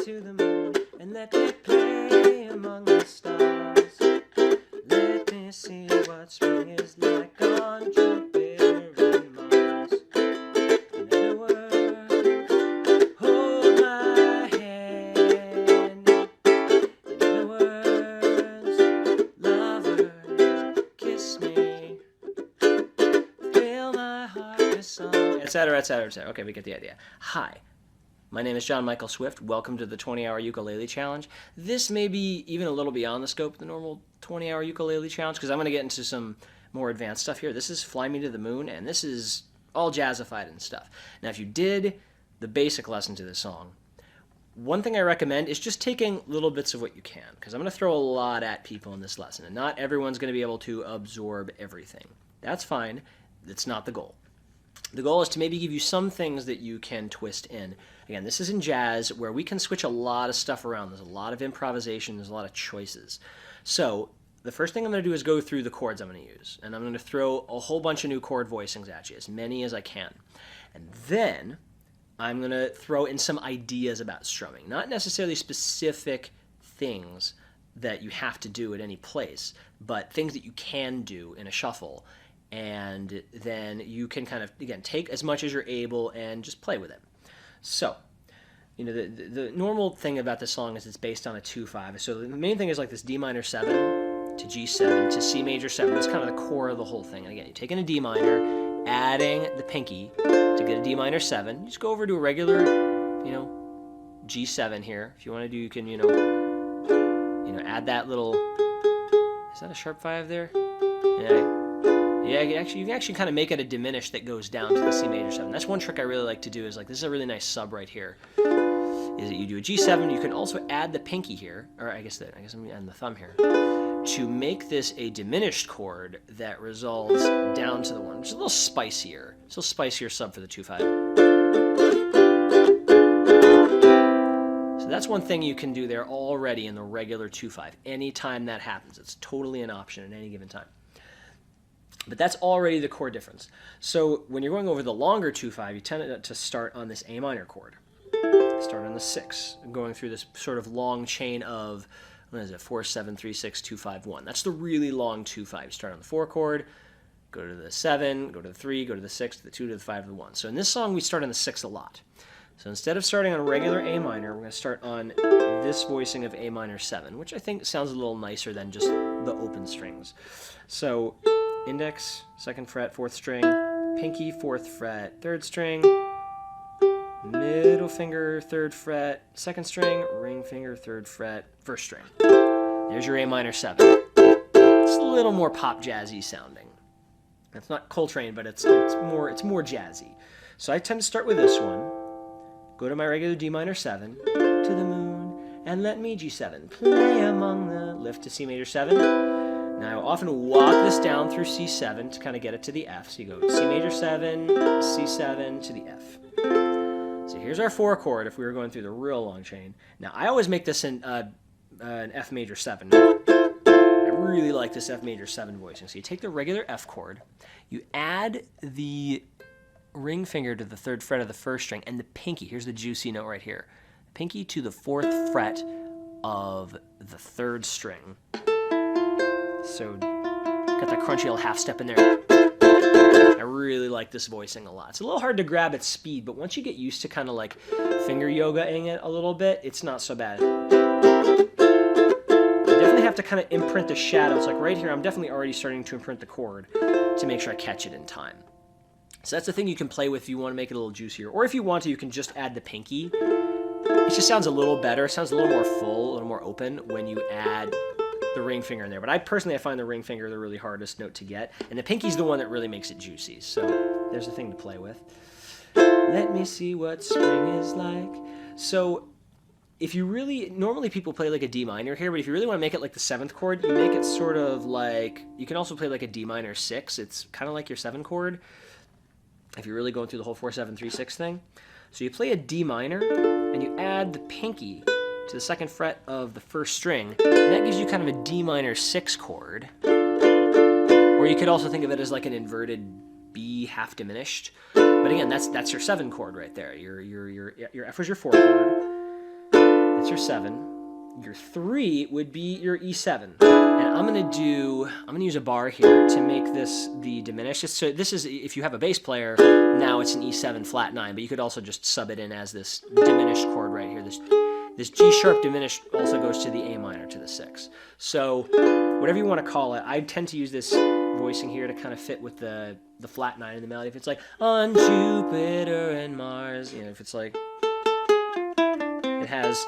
to the moon and let me play among the stars. Let me see what spring is like on Jupiter and Mars. In other words, hold my hand. In other words, lover, kiss me. Fill my heart with song, etc., etc., etc. Okay, we get the idea. Hi. My name is John Michael Swift. Welcome to the 20-Hour Ukulele Challenge. This may be even a little beyond the scope of the normal 20-Hour Ukulele Challenge because I'm going to get into some more advanced stuff here. This is Fly Me to the Moon, and this is all jazzified and stuff. Now, if you did the basic lesson to this song, one thing I recommend is just taking little bits of what you can, because I'm going to throw a lot at people in this lesson, and not everyone's going to be able to absorb everything. That's fine. That's not the goal. The goal is to maybe give you some things that you can twist in. Again, this is in jazz where we can switch a lot of stuff around. There's a lot of improvisation. There's a lot of choices. So the first thing I'm going to do is go through the chords I'm going to use. And I'm going to throw a whole bunch of new chord voicings at you, as many as I can. And then I'm going to throw in some ideas about strumming. Not necessarily specific things that you have to do at any place, but things that you can do in a shuffle. And then you can kind of, again, take as much as you're able and just play with it. So, you know, the normal thing about this song is it's based on a 2-5. So the main thing is like this D minor 7 to G7 to C major 7. That's kind of the core of the whole thing. And again, you're taking a D minor, adding the pinky to get a D minor 7. You just go over to a regular, you know, G7 here. If you want to do, you can, you know, add that little, is that a sharp 5 there? Yeah, you can actually kind of make it a diminished that goes down to the C major 7. That's one trick I really like to do is like, this is a really nice sub right here, is that you do a G7. You can also add the pinky here, or I guess I'm adding the thumb here, to make this a diminished chord that resolves down to the 1, which is a little spicier. It's a little spicier sub for the 2-5. So that's one thing you can do there already in the regular 2-5. Anytime that happens, it's totally an option at any given time. But that's already the chord difference. So when you're going over the longer 2-5, you tend to start on this A minor chord. Start on the 6, going through this sort of long chain of, what is it, 4, 7, 3, 6, 2, 5, 1. That's the really long 2-5. You start on the 4 chord, go to the 7, go to the 3, go to the 6, to the 2, to the 5, to the 1. So in this song, we start on the 6 a lot. So instead of starting on regular A minor, we're going to start on this voicing of A minor 7, which I think sounds a little nicer than just the open strings. So index, 2nd fret, 4th string, pinky, 4th fret, 3rd string, middle finger, 3rd fret, 2nd string, ring finger, 3rd fret, 1st string. There's your A minor 7. It's a little more pop jazzy sounding. It's not Coltrane, but it's more jazzy. So I tend to start with this one, go to my regular D minor 7, to the moon, and let me G7, play among the, lift to C major 7. Now, I often walk this down through C7 to kind of get it to the F. So you go C major 7, C7 to the F. So here's our 4 chord if we were going through the real long chain. Now, I always make this an F major 7. I really like this F major 7 voicing. So you take the regular F chord, you add the ring finger to the 3rd fret of the 1st string, and the pinky, here's the juicy note right here, pinky to the 4th fret of the 3rd string. So got that crunchy little half step in there. I really like this voicing a lot. It's a little hard to grab at speed, but once you get used to kind of like finger yoga-ing it a little bit, it's not so bad. You definitely have to kind of imprint the shadows. Like right here, I'm definitely already starting to imprint the chord to make sure I catch it in time. So that's the thing you can play with if you want to make it a little juicier. Or if you want to, you can just add the pinky. It just sounds a little better. It sounds a little more full, a little more open when you add the ring finger in there. But I find the ring finger the really hardest note to get. And the pinky's the one that really makes it juicy. So there's a thing to play with. Let me see what spring is like. So if you really, normally people play like a D minor here, but if you really want to make it like the 7th chord, you make it sort of like, you can also play like a D minor 6. It's kind of like your 7 chord if you're really going through the whole 4, 7, 3, 6 thing. So you play a D minor and you add the pinky to the 2nd fret of the 1st string, and that gives you kind of a D minor 6 chord. Or you could also think of it as like an inverted B half diminished. But again, that's your 7 chord right there. Your F was your 4 chord. That's your 7. Your 3 would be your E7. And I'm gonna use a bar here to make this the diminished. So this is, if you have a bass player, now it's an E7 flat 9, but you could also just sub it in as this diminished chord right here. This G sharp diminished also goes to the A minor, to the 6. So whatever you want to call it, I tend to use this voicing here to kind of fit with the flat 9 in the melody. If it's like, on Jupiter and Mars, you know, if it's like, it has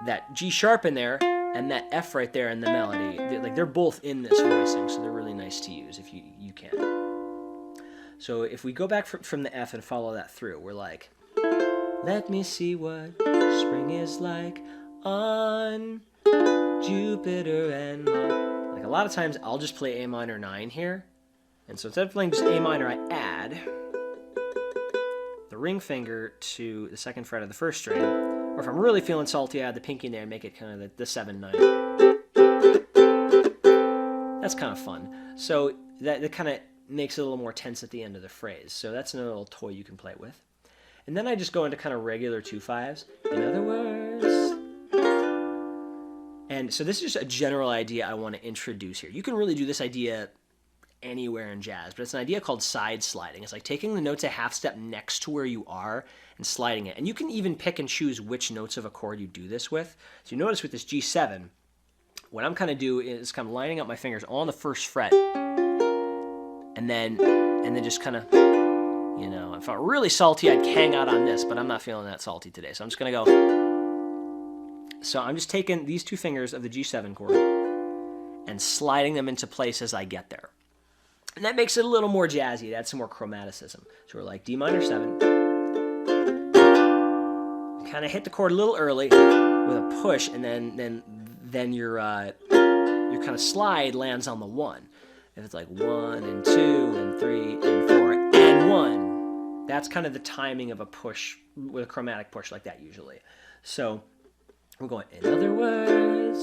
that G sharp in there and that F right there in the melody. They're both in this voicing, so they're really nice to use if you can. So if we go back from the F and follow that through, we're like, let me see what spring is like on Jupiter and Mars. Like a lot of times I'll just play A minor 9 here. And so instead of playing just A minor, I add the ring finger to the 2nd fret of the 1st string. Or if I'm really feeling salty, I add the pinky in there and make it kind of the 7-9. That's kind of fun. So that kind of makes it a little more tense at the end of the phrase. So that's another little toy you can play with. And then I just go into kind of regular 2/5s. In other words. And so this is just a general idea I want to introduce here. You can really do this idea anywhere in jazz, but it's an idea called side sliding. It's like taking the notes a half step next to where you are and sliding it. And you can even pick and choose which notes of a chord you do this with. So you notice with this G7, what I'm kind of doing is kind of lining up my fingers on the 1st fret, and then just kind of, you know, if I'm really salty, I'd hang out on this, but I'm not feeling that salty today. So I'm just going to go. So I'm just taking these 2 fingers of the G7 chord and sliding them into place as I get there. And that makes it a little more jazzy. It adds some more chromaticism. So we're like D minor 7. Kind of hit the chord a little early with a push, and then your kind of slide lands on the 1. If it's like 1 and 2 and 3 and 4 and 1, that's kind of the timing of a push with a chromatic push like that usually. So we're going, in other words,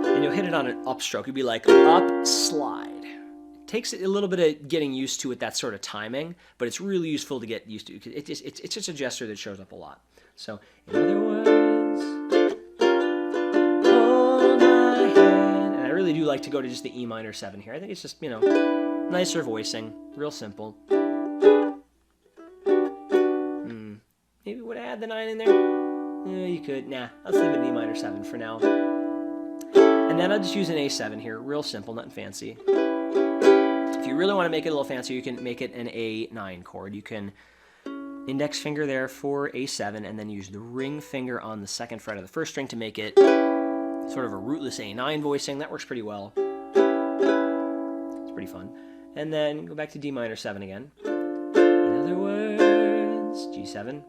and you'll hit it on an upstroke. You'd be like up, slide. It takes a little bit of getting used to with that sort of timing, but it's really useful to get used to. It's just a gesture that shows up a lot. So, in other words, hold my hand. And I really do like to go to just the E minor 7 here. I think it's just, you know, nicer voicing, real simple. Maybe would I add the 9 in there? You could. Nah, let's leave it in E minor 7 for now. And then I'll just use an A7 here, real simple, nothing fancy. If you really want to make it a little fancier, you can make it an A9 chord. You can index finger there for A7 and then use the ring finger on the 2nd fret of the 1st string to make it sort of a rootless A9 voicing. That works pretty well. It's pretty fun. And then go back to D minor 7 again. In other words, G7.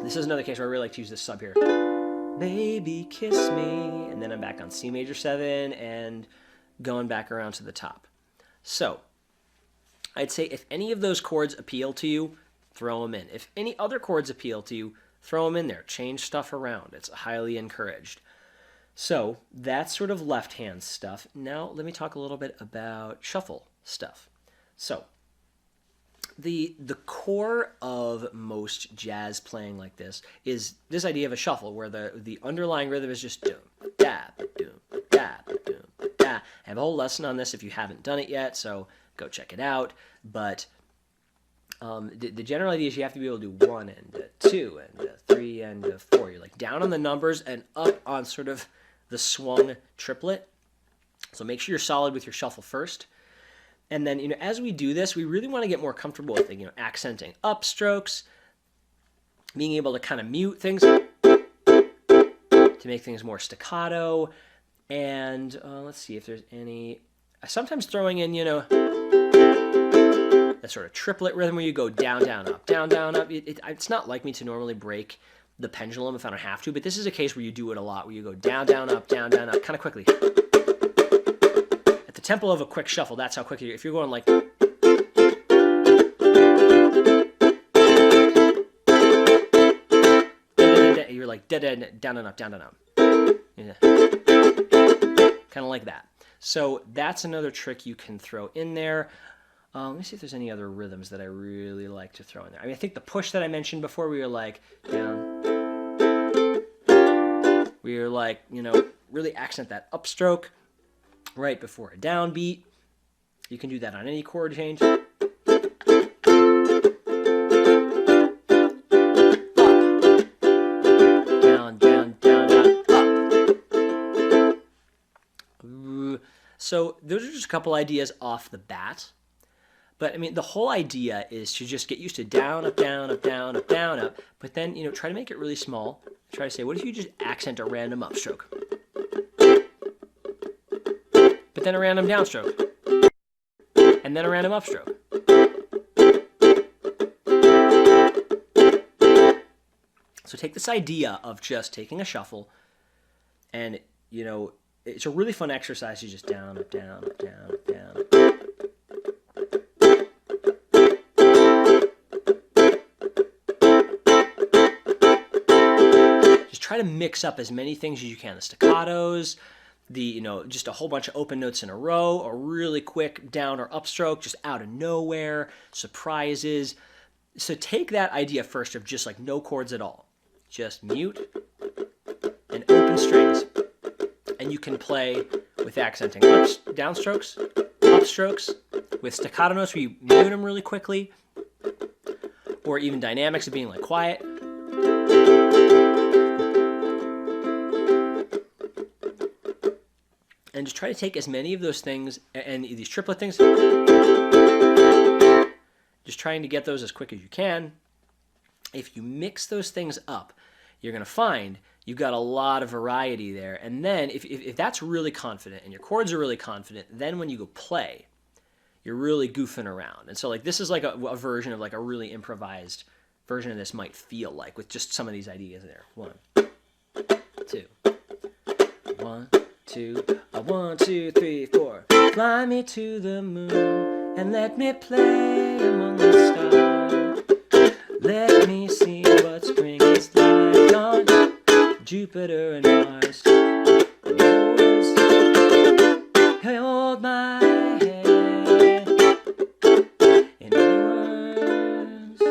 This is another case where I really like to use this sub here. Baby, kiss me. And then I'm back on C major 7 and going back around to the top. So, I'd say if any of those chords appeal to you, throw them in. If any other chords appeal to you, throw them in there. Change stuff around. It's highly encouraged. So, that's sort of left hand stuff. Now, let me talk a little bit about shuffle stuff. So, the core of most jazz playing like this is this idea of a shuffle where the underlying rhythm is just doom, da, doom, da, doom, da. I have a whole lesson on this if you haven't done it yet, so go check it out. But the general idea is you have to be able to do 1 and 2 and 3 and 4. You're like down on the numbers and up on sort of the swung triplet. So make sure you're solid with your shuffle first. And then, you know, as we do this, we really want to get more comfortable with, you know, accenting upstrokes, being able to kind of mute things to make things more staccato. And let's see if there's any. Sometimes throwing in, you know, that sort of triplet rhythm where you go down, down, up, down, down, up. It's not like me to normally break the pendulum if I don't have to, but this is a case where you do it a lot, where you go down, down, up, kind of quickly. At the tempo of a quick shuffle, that's how quick you. If you're going like. You're like down and up, down and up. Yeah. Kind of like that. So that's another trick you can throw in there. Let me see if there's any other rhythms that I really like to throw in there. I mean, I think the push that I mentioned before, we were like down, We're like, you know, really accent that upstroke right before a downbeat. You can do that on any chord change. Down, down, down, down, up. So those are just a couple ideas off the bat. But I mean, the whole idea is to just get used to down, up, down, up, down, up, down, up. But then, you know, try to make it really small. Try to say, what if you just accent a random upstroke? But then a random downstroke. And then a random upstroke. So take this idea of just taking a shuffle and, you know, it's a really fun exercise. You just down, up, down, up, down, up, down, up. Try to mix up as many things as you can. The staccatos, you know, just a whole bunch of open notes in a row, a really quick down or upstroke just out of nowhere, surprises. So take that idea first of just like no chords at all. Just mute and open strings. And you can play with accenting downstrokes, upstrokes, with staccato notes where you mute them really quickly, or even dynamics of being like quiet. And just try to take as many of those things and these triplet things, just trying to get those as quick as you can. If you mix those things up, you're going to find you've got a lot of variety there. And then if that's really confident and your chords are really confident, then when you go play, you're really goofing around. And so like this is like a version of like a really improvised version of this might feel like with just some of these ideas there. 1, 2, 1, 2, 1, 2, 3, 4. Fly me to the moon and let me play among the stars. Let me see what spring is like on Jupiter and Mars. Hold my hand. In other words,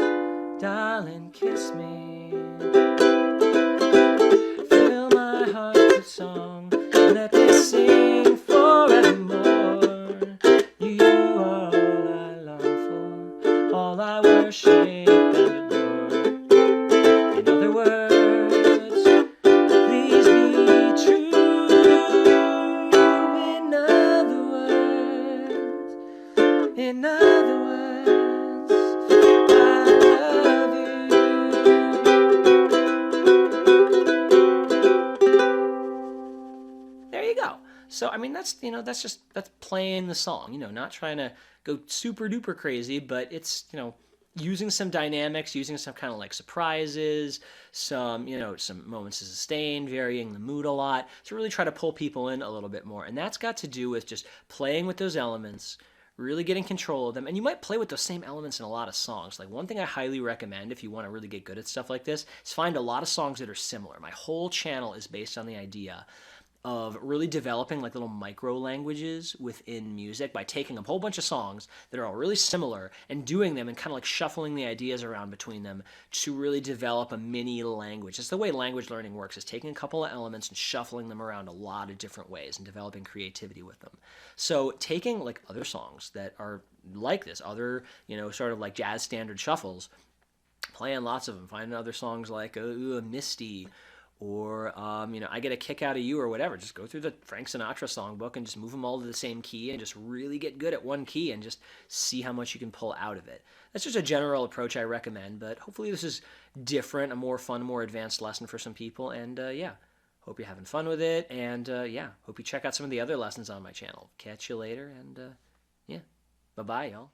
darling, kiss me. Fill my heart with song. Let me sing forevermore. You are all I long for, all I worship and adore. In other words, please be true. In other words, I love you. There you go. So, I mean, that's, you know, that's playing the song, you know, not trying to go super duper crazy, but it's, you know, using some dynamics, using some kind of like surprises, some, you know, some moments of sustain, varying the mood a lot to really try to pull people in a little bit more. And that's got to do with just playing with those elements, really getting control of them. And you might play with those same elements in a lot of songs. Like one thing I highly recommend if you want to really get good at stuff like this is find a lot of songs that are similar. My whole channel is based on the idea of really developing like little micro languages within music by taking a whole bunch of songs that are all really similar and doing them and kind of like shuffling the ideas around between them to really develop a mini language. It's the way language learning works, is taking a couple of elements and shuffling them around a lot of different ways and developing creativity with them. So taking like other songs that are like this, other, you know, sort of like jazz standard shuffles, playing lots of them, finding other songs like Misty, or, you know, I Get a Kick Out of You, or whatever. Just go through the Frank Sinatra songbook and just move them all to the same key and just really get good at one key and just see how much you can pull out of it. That's just a general approach I recommend, but hopefully this is different, a more fun, more advanced lesson for some people. And, yeah, hope you're having fun with it. And, yeah, hope you check out some of the other lessons on my channel. Catch you later, and, yeah, bye-bye, y'all.